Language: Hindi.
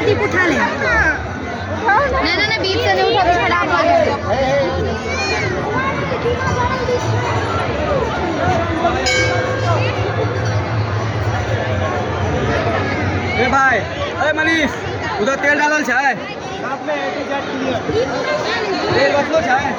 दीप उठा ले ना बीच से नहीं उठा खराब हो जाएगा। भाई अरे मनीष उधर तेल डालल है, तेल बचलो है।